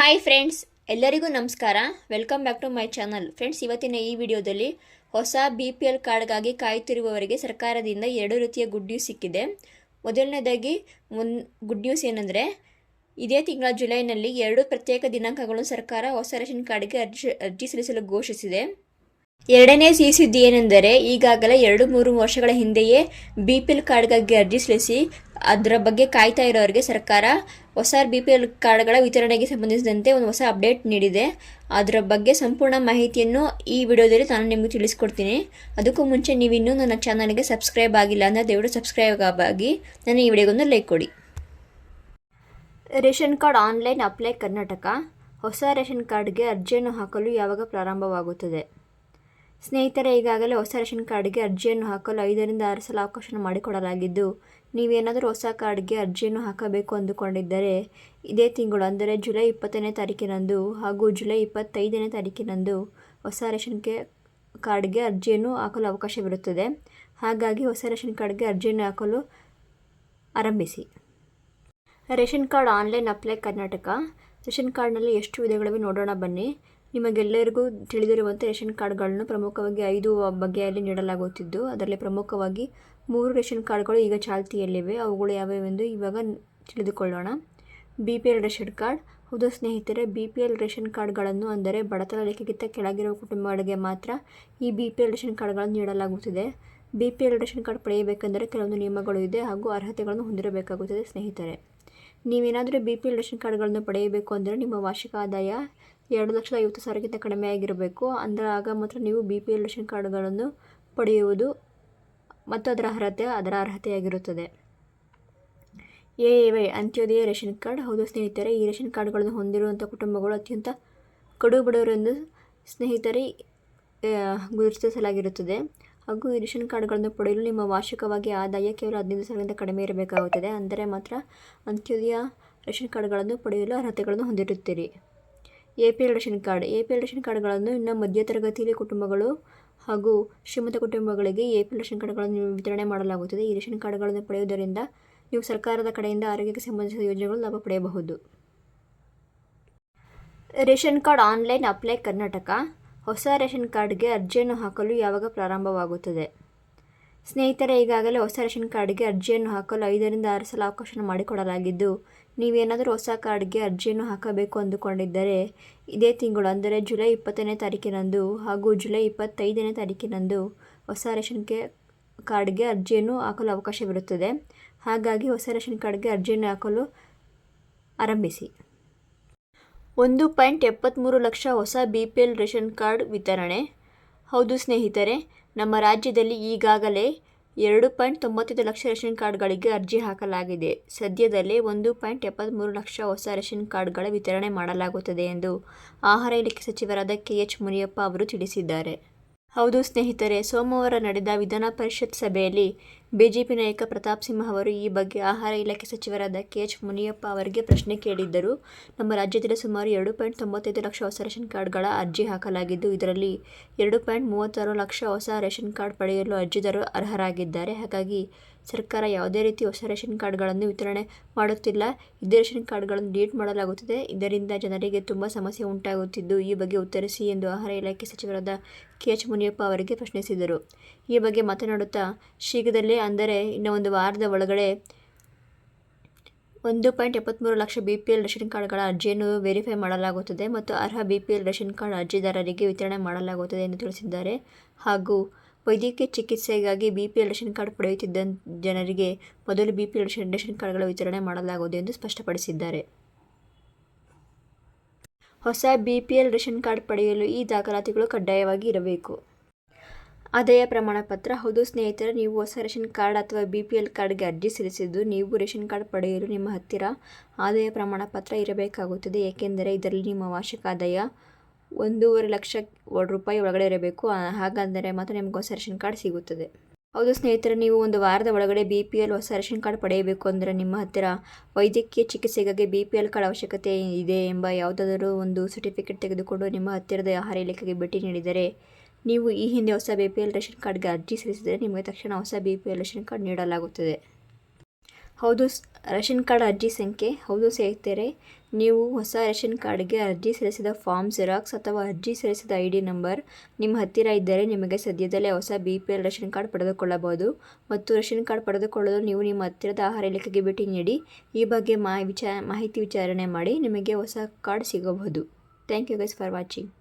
Hi friends, ಎಲ್ಲರಿಗೂ ನಮಸ್ಕಾರ. Welcome back to my channel. Friends, ಇವತ್ತಿನ ಈ ವಿಡಿಯೋದಲ್ಲಿ ಹೊಸ BPL ಕಾರ್ಡ್ಗಾಗಿ ಕಾಯುತ್ತಿರುವವರಿಗೆ ಸರ್ಕಾರದಿಂದ 2 ರೀತಿಯ ಗುಡ್ ನ್ಯೂಸ್ ಸಿಕ್ಕಿದೆ. ಮೊದಲನೇದಾಗಿ ಗುಡ್ ನ್ಯೂಸ್ ಏನಂದರೆ, ಇದೇ ತಿಂಗಳ ಜುಲೈನಲ್ಲಿ 2 ಪ್ರತ್ಯೇಕ ದಿನಾಂಕಗಳನ್ನು ಸರ್ಕಾರ ಹೊಸ ರೇಷನ್ ಕಾರ್ಡ್ಗೆ ಅರ್ಜಿ ಸಲ್ಲಿಸಲು ಘೋಷಿಸಿದೆ. ಎರಡನೇ ಸಿಹಿ ಸುದ್ದಿ ಏನೆಂದರೆ, ಈಗಾಗಲೇ 2-3 ವರ್ಷಗಳ ಹಿಂದೆಯೇ BPL ಕಾರ್ಡ್ಗಾಗಿ ಅರ್ಜಿ ಸಲ್ಲಿಸಿ ಅದರ ಬಗ್ಗೆ ಕಾಯ್ತಾ ಇರೋರಿಗೆ ಸರ್ಕಾರ ಹೊಸ BPL ಕಾರ್ಡ್ಗಳ ವಿತರಣೆಗೆ ಸಂಬಂಧಿಸಿದಂತೆ ಒಂದು ಹೊಸ ಅಪ್ಡೇಟ್ ನೀಡಿದೆ. ಅದರ ಬಗ್ಗೆ ಸಂಪೂರ್ಣ ಮಾಹಿತಿಯನ್ನು ಈ ವಿಡಿಯೋದಲ್ಲಿ ನಾನು ನಿಮಗೆ ತಿಳಿಸ್ಕೊಡ್ತೀನಿ. ಅದಕ್ಕೂ ಮುಂಚೆ ನೀವಿನ್ನೂ ನನ್ನ ಚಾನಲ್ಗೆ ಸಬ್ಸ್ಕ್ರೈಬ್ ಆಗಿಲ್ಲ ಅಂದರೆ ದಯವಿಟ್ಟು ಸಬ್ಸ್ಕ್ರೈಬ್ ಆಗಿ ನನ್ನ ಈ ವಿಡಿಯೋಗೊಂದು ಲೈಕ್ ಕೊಡಿ. Ration card online apply Karnataka. ಹೊಸ ರೇಷನ್ ಕಾರ್ಡ್ಗೆ ಅರ್ಜಿಯನ್ನು ಹಾಕಲು ಯಾವಾಗ ಪ್ರಾರಂಭವಾಗುತ್ತದೆ? ಸ್ನೇಹಿತರೆ, ಈಗಾಗಲೇ ಹೊಸ ರೇಷನ್ ಕಾರ್ಡ್ಗೆ ಅರ್ಜಿಯನ್ನು ಹಾಕಲು 5ರಿಂದ 6 ಸಲ ಅವಕಾಶ ಮಾಡಿಕೊಡಲಾಗಿದ್ದು, ನೀವೇನಾದರೂ ಹೊಸ ಕಾರ್ಡ್ಗೆ ಅರ್ಜಿಯನ್ನು ಹಾಕಬೇಕು ಅಂದುಕೊಂಡಿದ್ದರೆ ಇದೇ ತಿಂಗಳು ಅಂದರೆ ಜುಲೈ 20ನೇ ತಾರೀಕಿನಂದು ಹಾಗೂ ಜುಲೈ 25ನೇ ತಾರೀಕಿನಂದು ಹೊಸ ರೇಷನ್ ಕಾರ್ಡ್ಗೆ ಅರ್ಜಿಯನ್ನು ಹಾಕಲು ಅವಕಾಶವಿರುತ್ತದೆ. ಹಾಗಾಗಿ ಹೊಸ ರೇಷನ್ ಕಾರ್ಡ್ಗೆ ಅರ್ಜಿಯನ್ನು ಹಾಕಲು ಆರಂಭಿಸಿ. Ration card online apply Karnataka. Ration ಕಾರ್ಡ್ನಲ್ಲಿ ಎಷ್ಟು ವಿಧಗಳಿವೆ ನೋಡೋಣ ಬನ್ನಿ. ನಿಮಗೆಲ್ಲರಿಗೂ ತಿಳಿದಿರುವಂತೆ ರೇಷನ್ ಕಾರ್ಡ್ಗಳನ್ನು ಪ್ರಮುಖವಾಗಿ 5 ಬಗೆಯಲ್ಲಿ ನೀಡಲಾಗುತ್ತಿದ್ದು, ಅದರಲ್ಲಿ ಪ್ರಮುಖವಾಗಿ 3 ರೇಷನ್ ಕಾರ್ಡ್ಗಳು ಈಗ ಚಾಲ್ತಿಯಲ್ಲಿವೆ. ಅವುಗಳು ಯಾವ್ಯಾವೆಂದು ಇವಾಗ ತಿಳಿದುಕೊಳ್ಳೋಣ. BPL ration card. ಹೌದು ಸ್ನೇಹಿತರೆ, BPL ರೇಷನ್ ಕಾರ್ಡ್ಗಳನ್ನು ಅಂದರೆ ಬಡತನ ರೇಖೆಗಿಂತ ಕೆಳಗಿರುವ ಕುಟುಂಬಗಳಿಗೆ ಮಾತ್ರ ಈ BPL ರೇಷನ್ ಕಾರ್ಡ್ಗಳನ್ನು ನೀಡಲಾಗುತ್ತಿದೆ. BPL ರೇಷನ್ ಕಾರ್ಡ್ ಪಡೆಯಬೇಕೆಂದರೆ ಕೆಲವೊಂದು ನಿಯಮಗಳು ಇದೆ ಹಾಗೂ ಅರ್ಹತೆಗಳನ್ನು ಹೊಂದಿರಬೇಕಾಗುತ್ತದೆ. ಸ್ನೇಹಿತರೆ, ನೀವೇನಾದರೂ BPL ರೇಷನ್ ಕಾರ್ಡ್ಗಳನ್ನು ಪಡೆಯಬೇಕು ಅಂದರೆ ನಿಮ್ಮ ವಾರ್ಷಿಕ ಆದಾಯ 2,50,000ಕ್ಕಿಂತ ಕಡಿಮೆಯಾಗಿರಬೇಕು. ಆಗ ಮಾತ್ರ ನೀವು BPL ರೇಷನ್ ಕಾರ್ಡ್ಗಳನ್ನು ಪಡೆಯುವುದು ಮತ್ತು ಅದರ ಅರ್ಹತೆಯಾಗಿರುತ್ತದೆ. AAY Antyodaya ration card. ಹೌದು ಸ್ನೇಹಿತರೆ, ಈ ರೇಷನ್ ಕಾರ್ಡ್ಗಳನ್ನು ಹೊಂದಿರುವಂಥ ಕುಟುಂಬಗಳು ಅತ್ಯಂತ ಕಡು ಬಡವರೆಂದು ಸ್ನೇಹಿತರೆ ಗುರುತಿಸಲಾಗಿರುತ್ತದೆ. ಹಾಗೂ ಈ ರೇಷನ್ ಕಾರ್ಡ್ಗಳನ್ನು ಪಡೆಯಲು ನಿಮ್ಮ ವಾರ್ಷಿಕವಾಗಿ ಆದಾಯ ಕೇವಲ 15,000ಕ್ಕಿಂತ ಕಡಿಮೆ ಇರಬೇಕಾಗುತ್ತದೆ. ಅಂದರೆ ಮಾತ್ರ ಅಂತ್ಯೋದಯ ರೇಷನ್ ಕಾರ್ಡ್ಗಳನ್ನು ಪಡೆಯಲು ಅರ್ಹತೆಗಳನ್ನು ಹೊಂದಿರುತ್ತೀರಿ. APL ration card. APL ration ಕಾರ್ಡ್ಗಳನ್ನು ಇನ್ನು ಮಧ್ಯತರಗತಿಯ ಕುಟುಂಬಗಳು ಹಾಗೂ ಶ್ರೀಮಂತ ಕುಟುಂಬಗಳಿಗೆ APL ರೇಷನ್ ಕಾರ್ಡ್ಗಳನ್ನು ವಿತರಣೆ ಮಾಡಲಾಗುತ್ತದೆ. ಈ ರೇಷನ್ ಕಾರ್ಡ್ಗಳನ್ನು ಪಡೆಯುವುದರಿಂದ ನೀವು ಸರ್ಕಾರದ ಕಡೆಯಿಂದ ಆರೋಗ್ಯಕ್ಕೆ ಸಂಬಂಧಿಸಿದ ಯೋಜನೆಗಳು ಲಾಭ ಪಡೆಯಬಹುದು. Ration card online apply Karnataka. ಹೊಸ ರೇಷನ್ ಕಾರ್ಡ್ಗೆ ಅರ್ಜಿಯನ್ನು ಹಾಕಲು ಯಾವಾಗ ಪ್ರಾರಂಭವಾಗುತ್ತದೆ? ಸ್ನೇಹಿತರೆ, ಈಗಾಗಲೇ ಹೊಸ ರೇಷನ್ ಕಾರ್ಡ್ಗೆ ಅರ್ಜಿಯನ್ನು ಹಾಕಲು 5ರಿಂದ 6 ಸಲ ಅವಕಾಶ ಮಾಡಿಕೊಡಲಾಗಿದ್ದು, ನೀವೇನಾದರೂ ಹೊಸ ಕಾರ್ಡ್ಗೆ ಅರ್ಜಿಯನ್ನು ಹಾಕಬೇಕು ಅಂದುಕೊಂಡಿದ್ದರೆ ಇದೇ ತಿಂಗಳು ಅಂದರೆ ಜುಲೈ 20ನೇ ತಾರೀಕಿನಂದು ಹಾಗೂ ಜುಲೈ 25ನೇ ತಾರೀಕಿನಂದು ಹೊಸ ರೇಷನ್ ಕಾರ್ಡ್ಗೆ ಅರ್ಜಿಯನ್ನು ಹಾಕಲು ಅವಕಾಶವಿರುತ್ತದೆ. ಹಾಗಾಗಿ ಹೊಸ ರೇಷನ್ ಕಾರ್ಡ್ಗೆ ಅರ್ಜಿಯನ್ನು ಹಾಕಲು ಆರಂಭಿಸಿ. 1.73 ಲಕ್ಷ ಹೊಸ BPL ರೇಷನ್ ಕಾರ್ಡ್ ವಿತರಣೆ. ಹೌದು ಸ್ನೇಹಿತರೆ, ನಮ್ಮ ರಾಜ್ಯದಲ್ಲಿ ಈಗಾಗಲೇ 2.95 ಲಕ್ಷ ರೇಷನ್ ಕಾರ್ಡ್ಗಳಿಗೆ ಅರ್ಜಿ ಹಾಕಲಾಗಿದೆ. ಸದ್ಯದಲ್ಲೇ 1.73 ಲಕ್ಷ ಹೊಸ ರೇಷನ್ ಕಾರ್ಡ್ಗಳ ವಿತರಣೆ ಮಾಡಲಾಗುತ್ತದೆ ಎಂದು ಆಹಾರ ಇಲಾಖೆ ಸಚಿವರಾದ KH ಮುನಿಯಪ್ಪ ಅವರು ತಿಳಿಸಿದ್ದಾರೆ. ಹೌದು ಸ್ನೇಹಿತರೆ, ಸೋಮವಾರ ನಡೆದ ವಿಧಾನ ಪರಿಷತ್ ಸಭೆಯಲ್ಲಿ BJP ನಾಯಕ ಪ್ರತಾಪ್ ಸಿಂಹ ಅವರು ಈ ಬಗ್ಗೆ ಆಹಾರ ಇಲಾಖೆ ಸಚಿವರಾದ KH ಮುನಿಯಪ್ಪ ಅವರಿಗೆ ಪ್ರಶ್ನೆ ಕೇಳಿದ್ದರು. ನಮ್ಮ ರಾಜ್ಯದಲ್ಲಿ ಸುಮಾರು 2.95 ಲಕ್ಷ ಹೊಸ ರೇಷನ್ ಕಾರ್ಡ್ಗಳ ಅರ್ಜಿ ಹಾಕಲಾಗಿದ್ದು, ಇದರಲ್ಲಿ 2.36 ಲಕ್ಷ ಹೊಸ ರೇಷನ್ ಕಾರ್ಡ್ ಪಡೆಯಲು ಅರ್ಜಿದಾರರು ಅರ್ಹರಾಗಿದ್ದಾರೆ. ಹಾಗಾಗಿ ಸರ್ಕಾರ ಯಾವುದೇ ರೀತಿ ಹೊಸ ರೇಷನ್ ಕಾರ್ಡ್ಗಳನ್ನು ವಿತರಣೆ ಮಾಡುತ್ತಿಲ್ಲ. ಇದೇ ರೇಷನ್ ಕಾರ್ಡ್ಗಳನ್ನು ಡಿಲೀಟ್ ಮಾಡಲಾಗುತ್ತಿದೆ. ಇದರಿಂದ ಜನರಿಗೆ ತುಂಬ ಸಮಸ್ಯೆ ಉಂಟಾಗುತ್ತಿದ್ದು, ಈ ಬಗ್ಗೆ ಉತ್ತರಿಸಿ ಎಂದು ಆಹಾರ ಇಲಾಖೆ ಸಚಿವರಾದ KH ಮುನಿಯಪ್ಪ ಅವರಿಗೆ ಪ್ರಶ್ನಿಸಿದರು. ಈ ಬಗ್ಗೆ ಮಾತನಾಡುತ್ತಾ, ಶೀಘ್ರದಲ್ಲೇ ಅಂದರೆ ಇನ್ನು ಒಂದು ವಾರದ ಒಳಗಡೆ 1.73 ಲಕ್ಷ BPL ರೇಷನ್ ಕಾರ್ಡ್ಗಳ ಅರ್ಜಿಯನ್ನು ವೆರಿಫೈ ಮಾಡಲಾಗುತ್ತದೆ ಮತ್ತು ಅರ್ಹ BPL ರೇಷನ್ ಕಾರ್ಡ್ ಅರ್ಜಿದಾರರಿಗೆ ವಿತರಣೆ ಮಾಡಲಾಗುತ್ತದೆ ಎಂದು ತಿಳಿಸಿದ್ದಾರೆ. ಹಾಗೂ ವೈದ್ಯಕೀಯ ಚಿಕಿತ್ಸೆಗಾಗಿ BPL ರೇಷನ್ ಕಾರ್ಡ್ ಪಡೆಯುತ್ತಿದ್ದ ಜನರಿಗೆ ಮೊದಲು BPL ರೇಷನ್ ಕಾರ್ಡ್ಗಳ ವಿತರಣೆ ಮಾಡಲಾಗುವುದು ಎಂದು ಸ್ಪಷ್ಟಪಡಿಸಿದ್ದಾರೆ. ಹೊಸ BPL ರೇಷನ್ ಕಾರ್ಡ್ ಪಡೆಯಲು ಈ ದಾಖಲಾತಿಗಳು ಕಡ್ಡಾಯವಾಗಿ ಇರಬೇಕು. ಆದಾಯ ಪ್ರಮಾಣ ಪತ್ರ. ಹೌದು ಸ್ನೇಹಿತರೆ, ನೀವು ಹೊಸ ರೇಷನ್ ಕಾರ್ಡ್ ಅಥವಾ BPL ಕಾರ್ಡ್ಗೆ ಅರ್ಜಿ ಸಲ್ಲಿಸಿದ್ದು ನೀವು ರೇಷನ್ ಕಾರ್ಡ್ ಪಡೆಯಲು ನಿಮ್ಮ ಹತ್ತಿರ ಆದಾಯ ಪ್ರಮಾಣ ಪತ್ರ ಇರಬೇಕಾಗುತ್ತದೆ. ಏಕೆಂದರೆ ಇದರಲ್ಲಿ ನಿಮ್ಮ ವಾರ್ಷಿಕ ಆದಾಯ 1.5 ಲಕ್ಷ ರೂಪಾಯಿ ಒಳಗಡೆ ಇರಬೇಕು. ಹಾಗಾದರೆ ಮಾತ್ರ ನಿಮಗೆ ಹೊಸ ರೇಷನ್ ಕಾರ್ಡ್ ಸಿಗುತ್ತದೆ. ಹೌದು ಸ್ನೇಹಿತರೆ, ನೀವು ಒಂದು ವಾರದ ಒಳಗಡೆ BPL ಹೊಸ ರೇಷನ್ ಕಾರ್ಡ್ ಪಡೆಯಬೇಕು ಅಂದರೆ ನಿಮ್ಮ ಹತ್ತಿರ ವೈದ್ಯಕೀಯ ಚಿಕಿತ್ಸೆಗಾಗಿ BPL ಕಾರ್ಡ್ ಅವಶ್ಯಕತೆ ಇದೆ ಎಂಬ ಯಾವುದಾದರೂ ಒಂದು ಸರ್ಟಿಫಿಕೇಟ್ ತೆಗೆದುಕೊಂಡು ನಿಮ್ಮ ಹತ್ತಿರದ ಆಹಾರ ಇಲಾಖೆಗೆ ಭೇಟಿ ನೀಡಿದರೆ, ನೀವು ಈ ಹಿಂದೆ ಹೊಸ BPL ರೇಷನ್ ಕಾರ್ಡ್ಗೆ ಅರ್ಜಿ ಸಲ್ಲಿಸಿದರೆ ನಿಮಗೆ ತಕ್ಷಣ ಹೊಸ BPL ರೇಷನ್ ಕಾರ್ಡ್ ನೀಡಲಾಗುತ್ತದೆ. ಹೌದು ರೇಷನ್ ಕಾರ್ಡ್ ಅರ್ಜಿ ಸಂಖ್ಯೆ. ಹೌದು ಸ್ನೇಹಿತರೆ, ನೀವು ಹೊಸ ರೇಷನ್ ಕಾರ್ಡ್ಗೆ ಅರ್ಜಿ ಸಲ್ಲಿಸಿದ ಫಾರ್ಮ್ ಜೆರಾಕ್ಸ್ ಅಥವಾ ಅರ್ಜಿ ಸಲ್ಲಿಸಿದ ID ನಂಬರ್ ನಿಮ್ಮ ಹತ್ತಿರ ಇದ್ದರೆ ನಿಮಗೆ ಸದ್ಯದಲ್ಲೇ ಹೊಸ BPL ರೇಷನ್ ಕಾರ್ಡ್ ಪಡೆದುಕೊಳ್ಳಬಹುದು. ಮತ್ತು ರೇಷನ್ ಕಾರ್ಡ್ ಪಡೆದುಕೊಳ್ಳಲು ನೀವು ನಿಮ್ಮ ಹತ್ತಿರದ ಆಹಾರ ಇಲಾಖೆಗೆ ಭೇಟಿ ನೀಡಿ ಈ ಬಗ್ಗೆ ಮಾಹಿತಿ ವಿಚಾರಣೆ ಮಾಡಿ ನಿಮಗೆ ಹೊಸ ಕಾರ್ಡ್ ಸಿಗಬಹುದು. Thank you guys for watching.